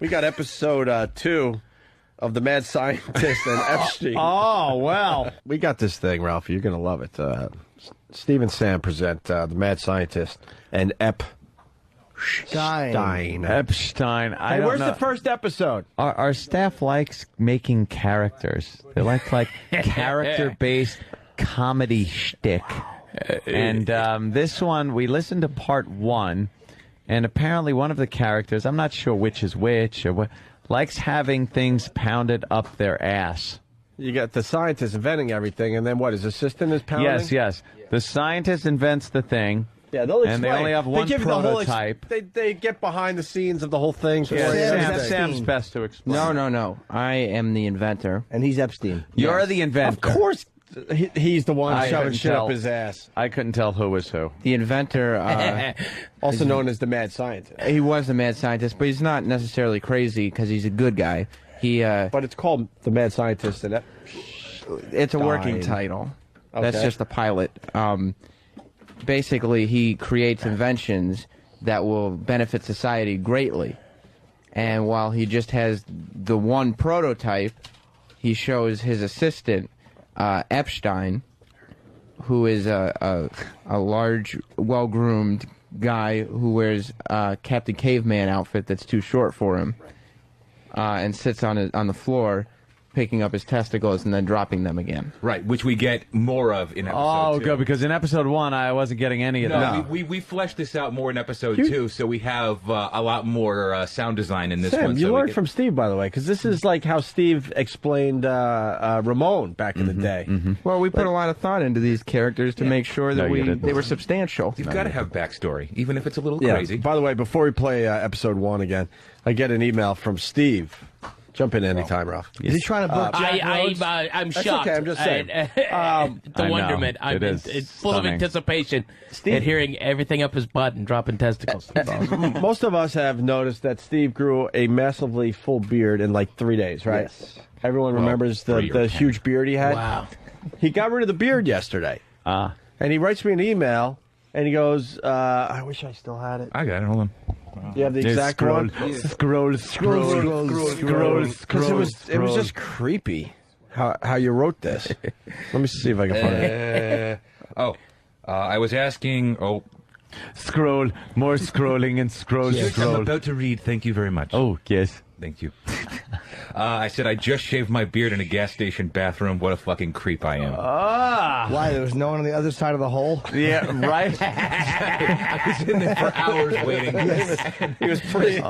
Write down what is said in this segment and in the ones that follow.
We got episode 2 of The Mad Scientist and Epschtine. Oh, well. We got this thing, Ralph. You're going to love it. Steve and Sam present The Mad Scientist and Epschtine. Epschtine. Hey, where's the first episode? Our staff likes making characters. They like character-based comedy shtick. And this one, we listened to part 1, and apparently one of the characters, I'm not sure which is which, or what, likes having things pounded up their ass. You got the scientist inventing everything, and then what? His assistant is pounding? Yes. The scientist invents the thing. Yeah, they'll explain. And they only have one prototype. They get behind the scenes of the whole thing. Sam's best to explain. No. I am the inventor. And he's Epschtine. You're the inventor. Of course he's the one shoving shit up his ass. I couldn't tell who was who. The inventor, also known as the Mad Scientist. he was the mad scientist, but he's not necessarily crazy because he's a good guy. But it's called the Mad Scientist and it's a working title. Okay. That's just the pilot. Basically, he creates inventions that will benefit society greatly. And while he just has the one prototype, he shows his assistant, Epschtine, who is a large, well-groomed guy who wears a Captain Caveman outfit that's too short for him, and sits on the floor, picking up his testicles and then dropping them again. Right, which we get more of in episode 2. Oh, good, because in episode 1, I wasn't getting any of that. No, we fleshed this out more in episode 2, so we have a lot more sound design in this Sam, one. you learned from Steve, by the way, because this is like how Steve explained Ramon back in the day. Well, we put a lot of thought into these characters to make sure that they were substantial. You've got to have backstory, even if it's a little Yeah. crazy. By the way, before we play episode 1 again, I get an email from Steve. Jump in anytime, Ralph. Is he trying to book Jack Rhodes? I'm That's shocked. okay, I'm just saying. The wonderment. I'm full of anticipation and hearing everything up his butt and dropping testicles. Most of us have noticed that Steve grew a massively full beard in like 3 days, right? Yes. Everyone remembers the huge beard he had? Wow. He got rid of the beard yesterday. And he writes me an email, and he goes, I wish I still had it. I got it, hold on. You have the exact one? Scroll. Because it was just creepy how you wrote this. Let me see if I can find it. I was asking, Scroll. More scrolling and scroll. I'm about to read, thank you very much. Oh, yes. Thank you. I said I just shaved my beard in a gas station bathroom. What a fucking creep I am. Why? There was no one on the other side of the hole? Yeah, right? I was in there for hours waiting. He was pretty. He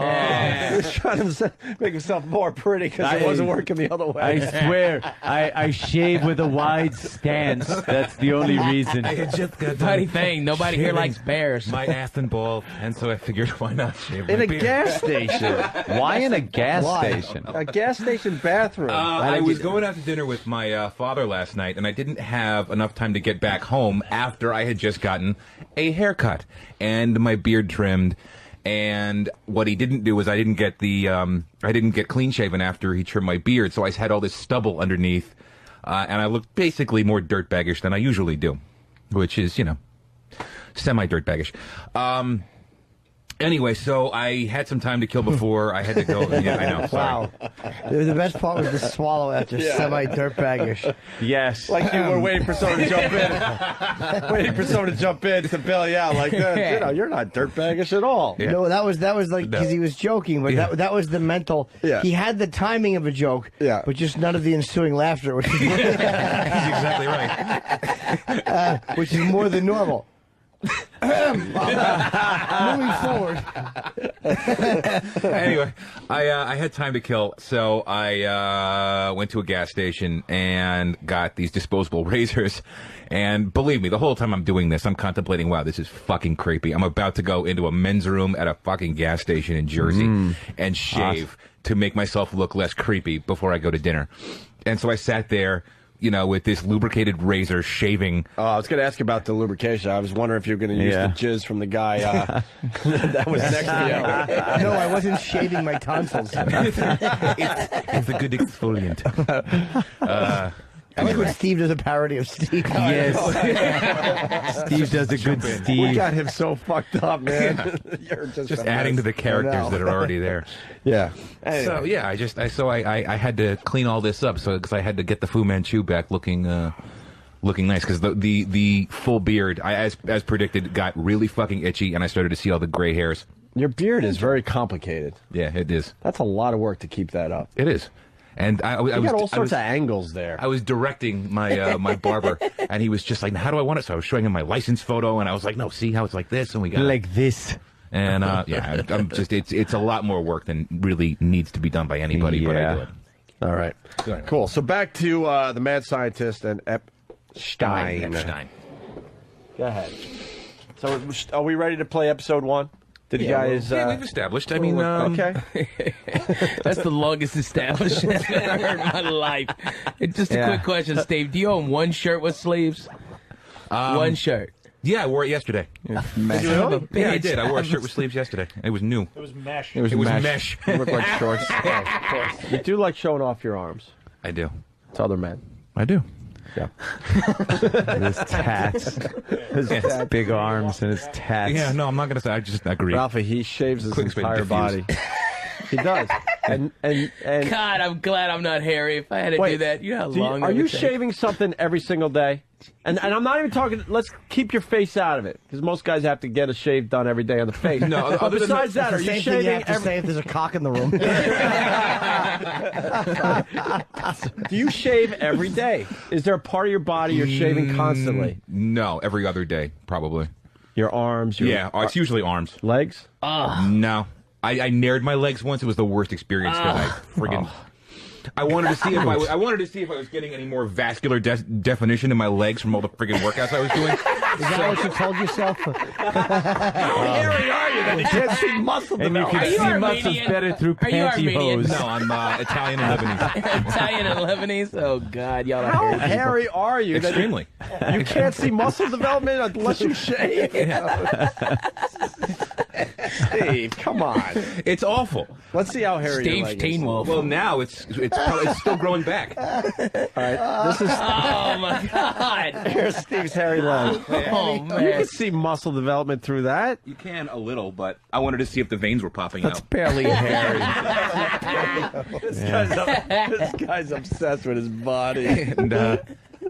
was trying to make himself more pretty because it wasn't working the other way. I swear, I shave with a wide stance. That's the only reason. I had just got Funny thing, nobody here likes bears. my ass and ball, and so I figured why not shave my In a beard. gas station. Why in a gas station? A gas station bathroom. I was going out to dinner with my father last night, and I didn't have enough time to get back home after I had just gotten a haircut and my beard trimmed. And what he didn't do was I didn't get clean shaven after he trimmed my beard, so I had all this stubble underneath, and I looked basically more dirtbaggish than I usually do, which is, semi-dirtbaggish. Anyway, so I had some time to kill before I had to go. Yeah, I know. Sorry. Wow. The best part was the swallow after semi-dirtbaggish. Yes. Like you were waiting for someone to jump in. Waiting for someone to jump in to bail you out. Like, you're not dirtbaggish at all. Yeah. No, that was like because he was joking, but that was the mental. Yeah. He had the timing of a joke, but just none of the ensuing laughter, which is, He's exactly right. which is more than normal. Moving forward. Anyway, I had time to kill, so I went to a gas station and got these disposable razors. And believe me, the whole time I'm doing this, I'm contemplating, wow, this is fucking creepy. I'm about to go into a men's room at a fucking gas station in Jersey and shave to make myself look less creepy before I go to dinner. And so I sat there, with this lubricated razor shaving. Oh, I was going to ask about the lubrication. I was wondering if you were going to use the jizz from the guy that was next to you. No, I wasn't shaving my tonsils. It's a good exfoliant. I like when Steve does a parody of Steve. Yes. Steve does a good Steve. We got him so fucked up, man. You're Just adding to the characters that are already there. Yeah. Anyway. So yeah, I had to clean all this up, because I had to get the Fu Manchu back looking nice, because the full beard, as predicted, got really fucking itchy, and I started to see all the gray hairs. Your beard is very complicated. Yeah, it is. That's a lot of work to keep that up. It is. And I got all sorts of angles there. I was directing my my barber, and he was just like, "How do I want it?" So I was showing him my license photo, and I was like, "No, see how it's like this," and we got like this. And yeah, I'm just it's a lot more work than really needs to be done by anybody, but I do it. All right, cool. So back to the mad scientist and Epschtine. Epschtine. Go ahead. So are we ready to play episode 1? Did you guys? Yeah, we've established. I mean, okay. That's the longest establishment I've ever heard in my life. Just a quick question, Steve. Do you own one shirt with sleeves? One shirt. Yeah, I wore it yesterday. Really? Yeah, I did. I wore a shirt with sleeves yesterday. It was new. It was mesh. It was mesh. You look like shorts. Of course. You do like showing off your arms. I do. To other men. I do. Yeah. His tats. His big arms and his tats. Yeah, no, I'm not gonna say. I just agree. Ralphie, he shaves his Quick entire body. He does. And God, I'm glad I'm not hairy. If I had to do that, you know how long are it you would take. shaving something every single day? And I'm not even talking. Let's keep your face out of it, because most guys have to get a shave done every day on the face. No, but besides that, are you Same thing shaving you have to say if there's a cock in the room. Do you shave every day? Is there a part of your body you're shaving constantly? No, every other day, probably. Your arms? It's usually arms. Legs? No. I nared my legs once. It was the worst experience that I friggin'... I wanted to see if I wanted to see if I was getting any more vascular definition in my legs from all the friggin' workouts I was doing. Is that what you told yourself? How hairy are you that you can't see muscle And you development? can see muscles better through Are you Armenian? pantyhose. No, I'm Italian and Lebanese. Italian and Lebanese? Oh, God, y'all are How hairy. hairy are you? Extremely. You can't see muscle development unless you shave. Steve, come on. It's awful. Let's see how hairy your Steve's leg is. Teen Wolf. Well, now it's still growing back. All right, this is Oh, my God. here's Steve's hairy leg. Oh, You man. can see muscle development through that. You can a little, but I wanted to see if the veins were popping That's out. barely hairy. This guy's obsessed with his body. And,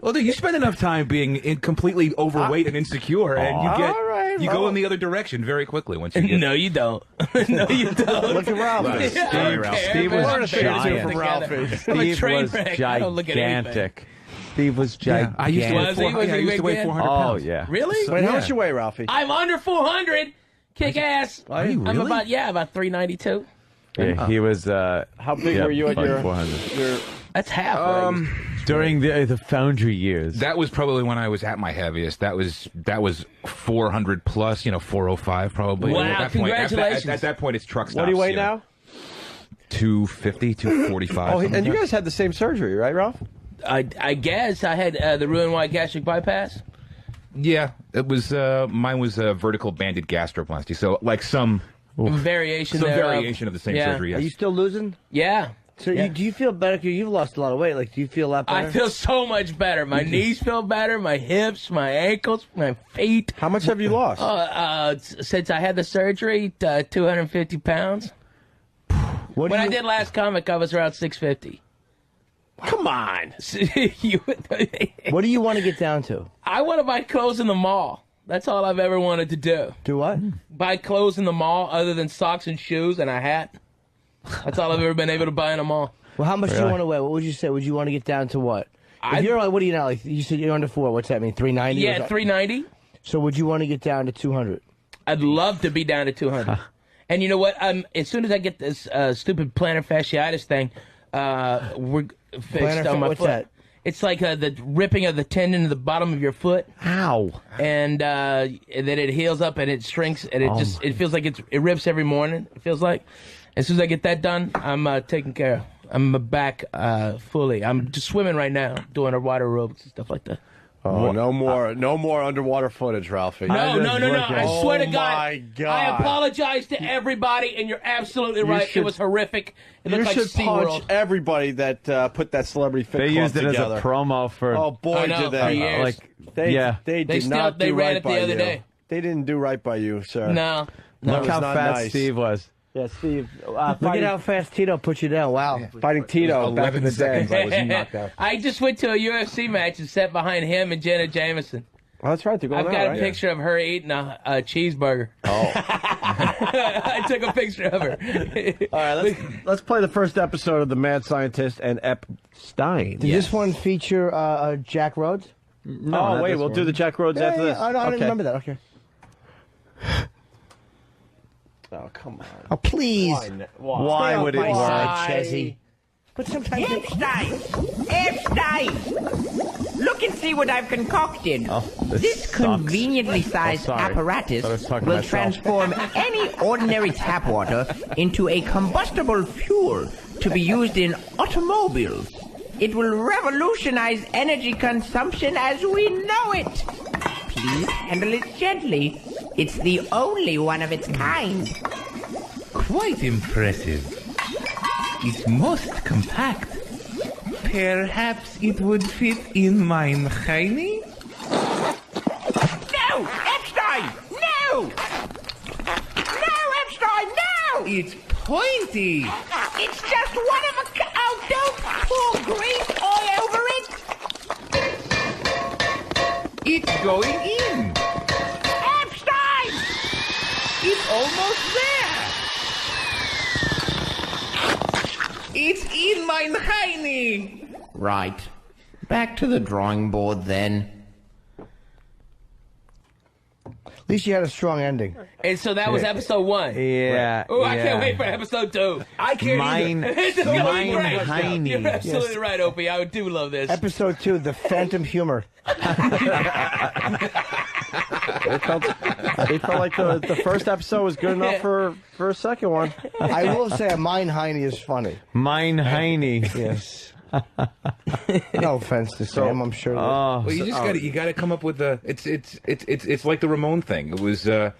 well, dude, you spend enough time being completely overweight and insecure, and you go in the other direction very quickly once you get. No, you don't. No, you don't. Look at Ralph. Steve was Learn a thing or two giant. from Ralphie. Steve was I don't look at anything. gigantic. Steve was gigantic. I used to weigh Was he? 400, Was he I used to weigh big 400 Oh, pounds. yeah. Really? Wait, how much you weigh, Ralphie? I'm under 400. Kick ass. Are you I'm really? about 392. Yeah, he was. How big yeah, were you at like your 400. That's half. right? During the foundry years. That was probably when I was at my heaviest. That was 400 plus, 405 probably. Wow, At that point, congratulations. at that point, it's truck stops. What do you weigh now? 250, 245. Oh, and you guys had the same surgery, right, Ralph? I guess I had the Roux-en-Y gastric bypass. Yeah, it was. Mine was a vertical banded gastroplasty. So like some Variation variation thereof. of the same Yeah. surgery. Are Yes. you still losing? Yeah. So Yeah. do you feel better? Because you've lost a lot of weight. Like, do you feel a lot better? I feel so much better. My knees feel better. My hips, my ankles, my feet. How much have you lost? Since I had the surgery, 250 pounds. What do When I you- did last comic, I was around 650. Come on. What do you want to get down to? I want to buy clothes in the mall. That's all I've ever wanted to do. Do what? Buy clothes in the mall other than socks and shoes and a hat. That's all I've ever been able to buy in a mall. Well, how much do you want to weigh? What would you say? Would you want to get down to what? If I- you're like, what do you know? Like you said, you're under 4. What's that mean? 390? Yeah, 390. So would you want to get down to 200? I'd love to be down to 200. And you know what? As soon as I get this stupid plantar fasciitis thing, we're fixed on my what's foot. that? It's like the ripping of the tendon in the bottom of your foot, Ow. and then it heals up and it shrinks, and it feels like it rips every morning. It feels like. As soon as I get that done, I'm taken care of. I'm back fully. I'm just swimming right now, doing a water aerobics and stuff like that. Oh, no more underwater footage, Ralphie. No. I swear to God. My God. I apologize to everybody, and you're absolutely right. It was horrific. It You looked like should punch SeaWorld. everybody that put that Celebrity Fit They Club used it together. as a promo for. Oh, boy, I know, did for they. years. They did not do they ran right it the by other you. day. They didn't do right by you, sir. No. Look was how not fat nice. Steve was. Yeah, Steve. Look at how fast Tito put you down. Wow. Fighting Tito back in the day. I was knocked out. I just went to a UFC match and sat behind him and Jenna Jameson. Oh, that's right. They're going I've got out, a right? picture of her eating a cheeseburger. Oh. I took a picture of her. All right, let's play the first episode of The Mad Scientist and Epschtine. Did this one feature Jack Rhodes? No, wait, we'll do the Jack Rhodes after this. I didn't remember that. Okay. Oh, come on. Oh, please. Why would it my work? side, Chezzy. But sometimes Epschtine! Look and see what I've concocted. Oh, This sucks. conveniently sized sorry. apparatus Thought I was talking to will myself. transform any ordinary tap water into a combustible fuel to be used in automobiles. It will revolutionize energy consumption as we know it. Please handle it gently. It's the only one of its kind. Quite impressive. It's most compact. Perhaps it would fit in mine Heine? No! Epschtine! No! No, Epschtine, no! It's pointy. It's just one of a... Oh, don't pour grease all over it! It's going in. Epschtine! It's almost there. It's in mine Heine. Right. Back to the drawing board, then. At least you had a strong ending. And so that was episode 1. Yeah. Oh, I yeah. can't wait for episode 2. I can't Mine, It's gonna be mine great. Heine. You're absolutely right, Opie. I do love this. Episode 2, The Phantom Humor. It felt like the first episode was good enough for a second one. I will say a Mine Heine is funny. Mine Heine. Yes. No offense to Sam, I'm sure. Oh, Well, you just got to come up with a. It's like the Ramon thing. It was. If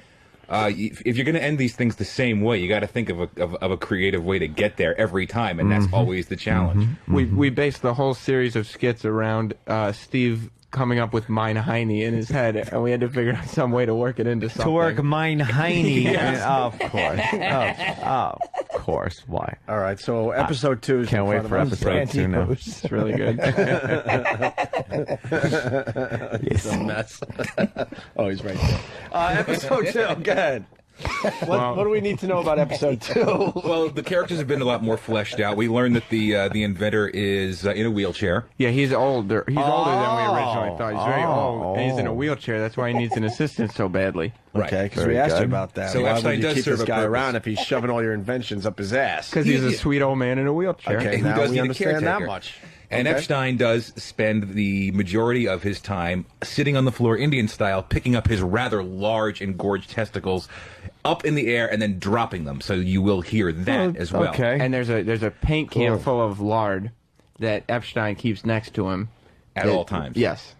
you're going to end these things the same way, you got to think of a creative way to get there every time, and that's always the challenge. We based the whole series of skits around Steve coming up with Mine Heine in his head, and we had to figure out some way to work it into something. to work Mine Heine. Of course. Of course. Why? All right, so episode 2 is Can't in wait front for of us. episode 2 now. It's really good. It's a mess. Oh, he's right there. Episode 2, go ahead. What do we need to know about episode 2? Well, the characters have been a lot more fleshed out. We learned that the inventor is in a wheelchair. Yeah, he's older. He's older than we originally thought. He's very old, and he's in a wheelchair. That's why he needs an assistant so badly. Okay, because Very we asked you good. about that. So Why Epschtine would you does keep serve this a guy purpose. around if he's shoving all your inventions up his ass? Because he's a sweet old man in a wheelchair. Okay, Who now does we need a understand that caretaker. much. And Okay. Epschtine does spend the majority of his time sitting on the floor, Indian style, picking up his rather large and gorged testicles up in the air and then dropping them. So you will hear that as well. Okay. And there's a paint can full of lard that Epschtine keeps next to him At all times. Yes.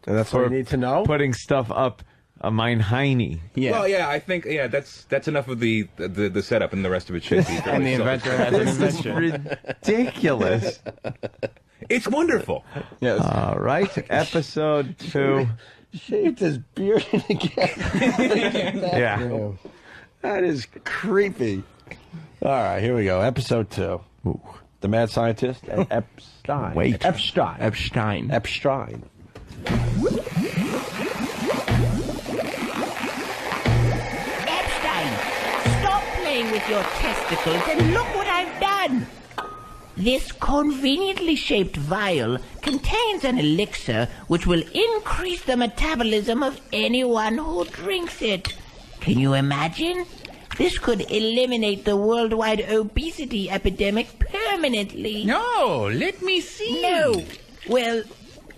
And that's what we need to know? Putting stuff up a Mine Heine. Yeah. Well, yeah, I think that's enough of the setup, and the rest of it should be. and the inventor has an This is invention. ridiculous. It's wonderful. Yes. All right. Episode 2. Shaved his beard again. Yeah. That is creepy. All right, here we go. Episode 2. The Mad Scientist and Epschtine. Wait. Epschtine. Epschtine. Epschtine. Epschtine, stop playing with your testicles and look what I've done. This conveniently shaped vial contains an elixir which will increase the metabolism of anyone who drinks it. Can you imagine? This could eliminate the worldwide obesity epidemic permanently. No, let me see. No. Well,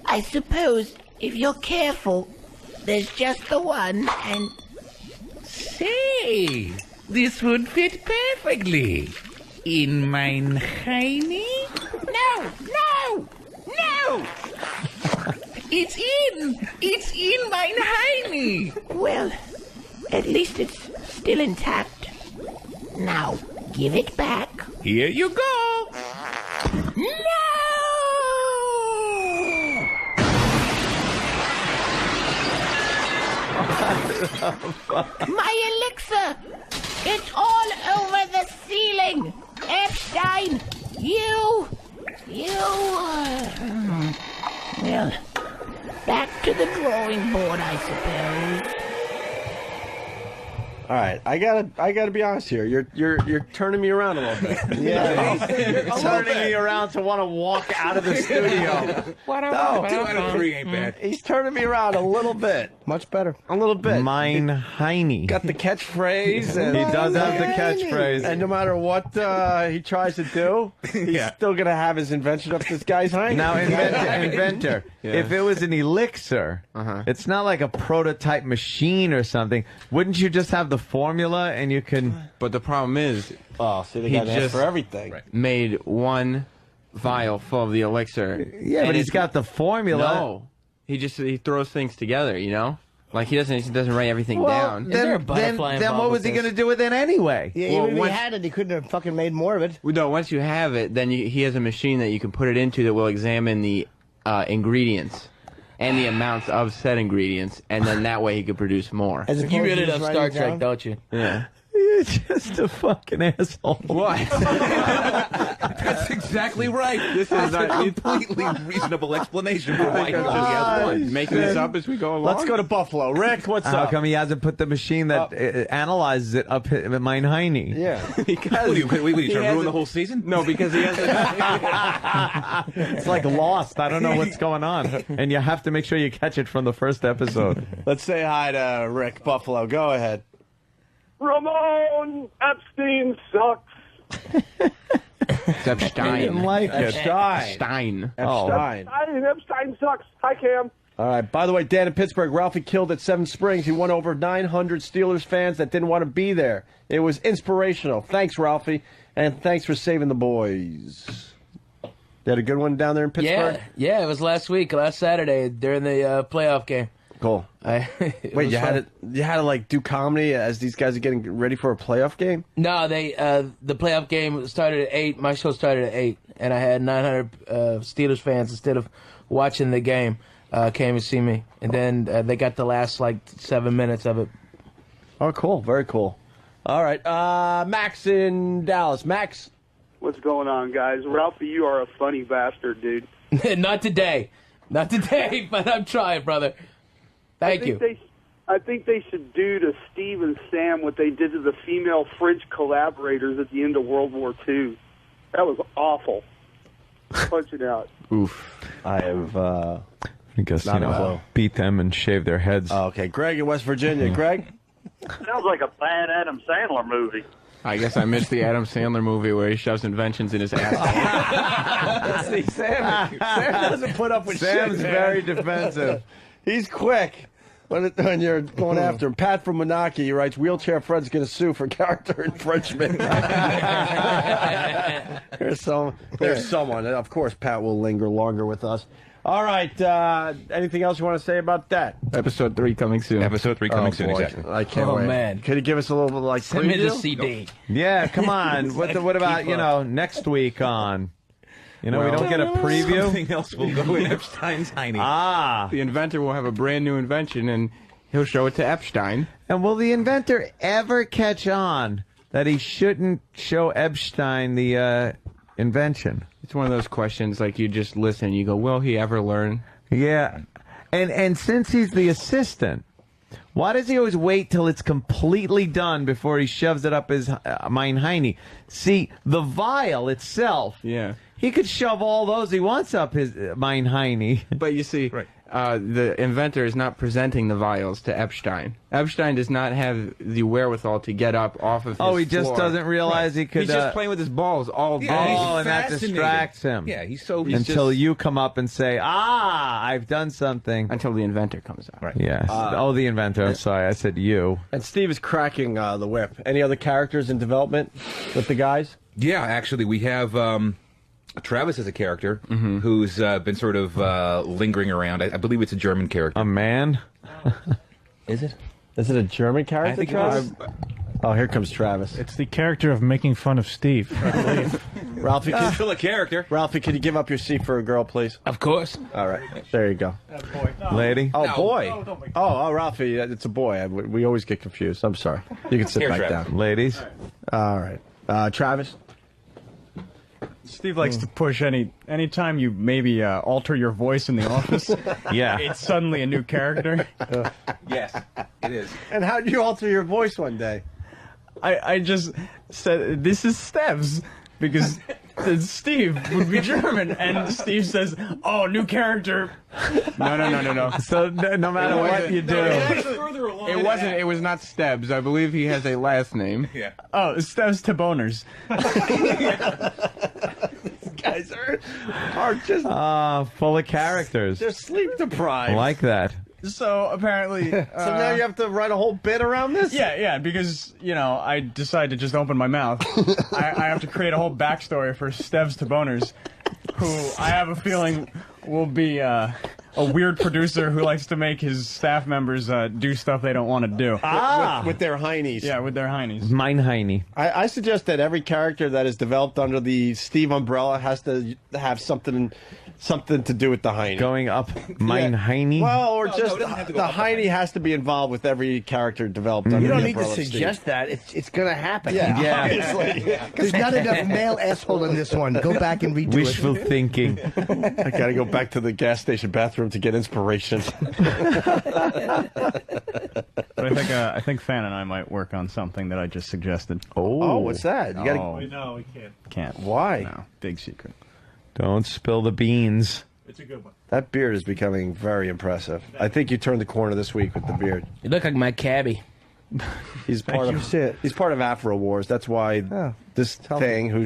I suppose if you're careful, there's just the one, and... Say, this would fit perfectly. In mine Heine? No! No! No! It's in mein Heini. Well, at least it's still intact. Now, give it back. Here you go. No! My elixir! It's all over the ceiling! Epschtine! You! Well, back to the drawing board, I suppose. All right, I gotta be honest here. You're turning me around a little bit. You're turning me around to want to walk out of the studio. No, 2 out of 3 ain't bad. he's turning me around a little bit. Much better. A little bit. Mein Heini. Got the catchphrase. And He does have the catchphrase. And no matter what he tries to do, he's still gonna have his invention up this guy's hind. Now, Inventor, if it was an elixir, it's not like a prototype machine or something. Wouldn't you just have the formula and you can... But the problem is, Oh, see, they He got an just- for everything. Right. made one vial full of the elixir. Yeah, and but he's it's- got the formula. No, he throws things together. You know, like he doesn't write everything down. there a butterfly Then involved what was with he this? going to do with it anyway? Yeah, Well, even if once- he had it, he couldn't have fucking made more of it. No, once you have it, then he has a machine that you can put it into that will examine the ingredients and the amounts of said ingredients, and then that way he could produce more. As You opposed to really just love writing Star it Trek, down. don't you? Yeah. You're just a fucking asshole. What? That's exactly right. This is a completely reasonable explanation for why he only has one. Making this up as we go along. Let's go to Buffalo. Rick, what's How up? come he hasn't put the machine that analyzes it up at Mein Heini? Yeah. What are you trying to ruin the whole season? No, because he has. It's like Lost. I don't know what's going on. And you have to make sure you catch it from the first episode. Let's say hi to Rick Buffalo. Go ahead. Ramon Epschtine sucks. Epschtine. like Epschtine. Epschtine. Epstein sucks. Hi, Cam. All right. By the way, Dan in Pittsburgh, Ralphie killed at Seven Springs. He won over 900 Steelers fans that didn't want to be there. It was inspirational. Thanks, Ralphie. And thanks for saving the boys. They had a good one down there in Pittsburgh? Yeah, it was last Saturday during the playoff game. Cool. It Wait, was you fun. had to like do comedy as these guys are getting ready for a playoff game? No, the playoff game started at 8. My show started at 8, and I had 900 Steelers fans instead of watching the game came to see me, and then they got the last like 7 minutes of it. Oh, cool. Very cool. All right. Max in Dallas. Max. What's going on, guys? Ralphie, you are a funny bastard, dude. Not today, but I'm trying, brother. Thank you. I think they should do to Steve and Sam what they did to the female French collaborators at the end of World War II. That was awful. Punch it out. Oof. I have. I guess, Not a clue. beat them and shave their heads. Oh, okay. Greg in West Virginia. Greg. Sounds like a bad Adam Sandler movie. I guess I missed the Adam Sandler movie where he shoves inventions in his ass. See, Sam doesn't put up with Sam's shit, man. very defensive. He's quick when you're going after him. Pat from Moonachie writes, Wheelchair Fred's going to sue for character infringement. There's someone. Of course, Pat will linger longer with us. All right. Anything else you want to say about that? Episode 3 coming soon. Episode 3 coming soon, boy. exactly. I can't Oh, wait. man. Could you give us a little like Send me the preview? CD. Yeah, come on. What about, next week on? We don't get a preview? Something else will go in Epstein's Heiny. Ah. The inventor will have a brand new invention, and he'll show it to Epschtine. And will the inventor ever catch on that he shouldn't show Epschtine the invention? It's one of those questions, like you just listen, you go, will he ever learn? Yeah. And since he's the assistant, why does he always wait till it's completely done before he shoves it up his Mein Heini? See, the vial itself, Yeah. he could shove all those he wants up his Mein Heini. But you see, Right. The inventor is not presenting the vials to Epschtine. Epschtine does not have the wherewithal to get up off of his Oh, he just floor. doesn't realize he could... He's just playing with his balls all day. Oh, and that distracts him. Yeah, he's so... Until you come up and say, I've done something. Until the inventor comes out. Right. Yes. The inventor. I'm sorry. I said you. And Steve is cracking the whip. Any other characters in development with the guys? Yeah, actually, we have Travis is a character who's been sort of lingering around. I believe it's a German character. A man? Is it? Is it a German character, I think it Travis? Oh, here comes Travis. It's the character of making fun of Steve. Ralphie, He's still a character. Ralphie, can you give up your seat for a girl, please? Of course. All right, there you go. Lady? Oh, boy. Oh, Ralphie, it's a boy. We always get confused. I'm sorry. You can sit Here, back Travis. down. Ladies? All right. Travis? Steve likes to push anytime you maybe alter your voice in the office. Yeah. It's suddenly a new character. Yes, it is. And how did you alter your voice one day? I just said, this is Stevs, because Steve would be German, and Steve says, oh, new character. No. So no matter what you do. It wasn't. It was not Stebbs. I believe he has a last name. Yeah. Oh, Stevs to boners. Guys are just Full of characters. they're sleep deprived. I like that. So apparently... So now you have to write a whole bit around this? Yeah, because, I decide to just open my mouth. I have to create a whole backstory for Stevs to Boners, who I have a feeling will be a weird producer who likes to make his staff members do stuff they don't want to do. With their heinies. Yeah, with their heinies. Mine Heine. I suggest that every character that is developed under the Steve umbrella has to have something to do with the heiny. Going up Mine Yeah. Heine? Well, or No, just it doesn't have to go the up the heiny has to be involved with every character developed under You don't the need to umbrella of Steve. suggest that. It's going to happen. Yeah. Obviously. There's not enough male asshole in this one. Go back and redo Wishful it. thinking. I gotta go back to the gas station bathroom to get inspiration. But I think Fan and I might work on something that I just suggested. Oh, what's that? You gotta. Oh. No, we can't. Can't. Why? No, big secret. Don't spill the beans. It's a good one. That beard is becoming very impressive. I think you turned the corner this week with the beard. You look like my cabbie. He's part of He's part of Afro Wars. That's why this thing who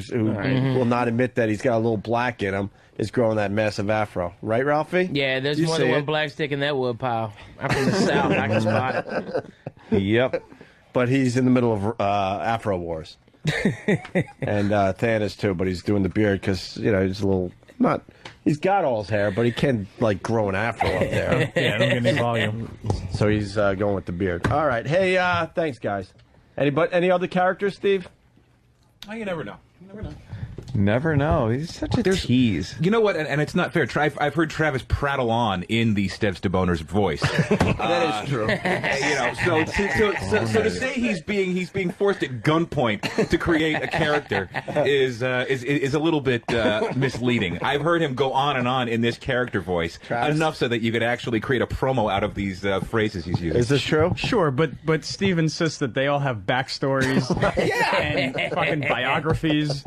will not admit that he's got a little black in him is growing that massive afro. Right, Ralphie? Yeah, there's You more see than one it. black stick in that wood pile. I'm from the South. I can spot it. Yep. But he's in the middle of Afro Wars. And Than is too, but he's doing the beard because, he's a little, not, he's got all his hair, but he can, grow an afro up there. Yeah, don't get any volume. So he's going with the beard. All right. Hey, thanks, guys. Any other characters, Steve? Oh, you never know. You never know. Never know. He's such a tease. You know what? And it's not fair. I've heard Travis prattle on in the Steps to Boner's voice. That is true. So to say he's being forced at gunpoint to create a character is a little bit misleading. I've heard him go on and on in this character voice Travis? enough so that you could actually create a promo out of these phrases he's using. Is this true? Sure, but Steve insists that they all have backstories and fucking biographies.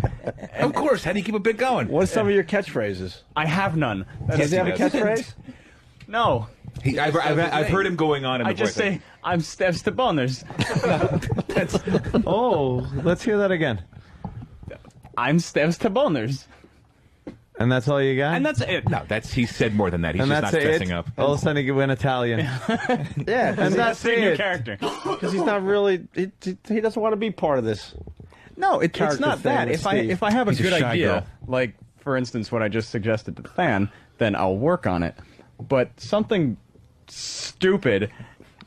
Of course. How do you keep a bit going? What's some of your catchphrases? I have none. Does he have a does. catchphrase? No. I've heard him going on in the I just voice. say, I'm Steps to Boners. Oh, let's hear that again. I'm Steps to Boners. And that's all you got? And that's it. No, he said more than that. He's And just that's not it? dressing up. All of a sudden you went Italian. Yeah, And that's a new it. character. because he's not really. He doesn't want to be part of this. No, it's Character not thing that. with Steve. If I have a He's a good shy idea, girl. like for instance what I just suggested to the fan, then I'll work on it. But something stupid,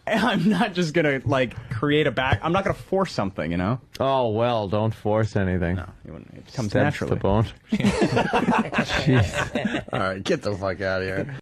I'm not just gonna create I'm not gonna force something, you know. Oh, well, don't force anything. It comes Steps naturally. the bone. Jeez. All right, get the fuck out of here.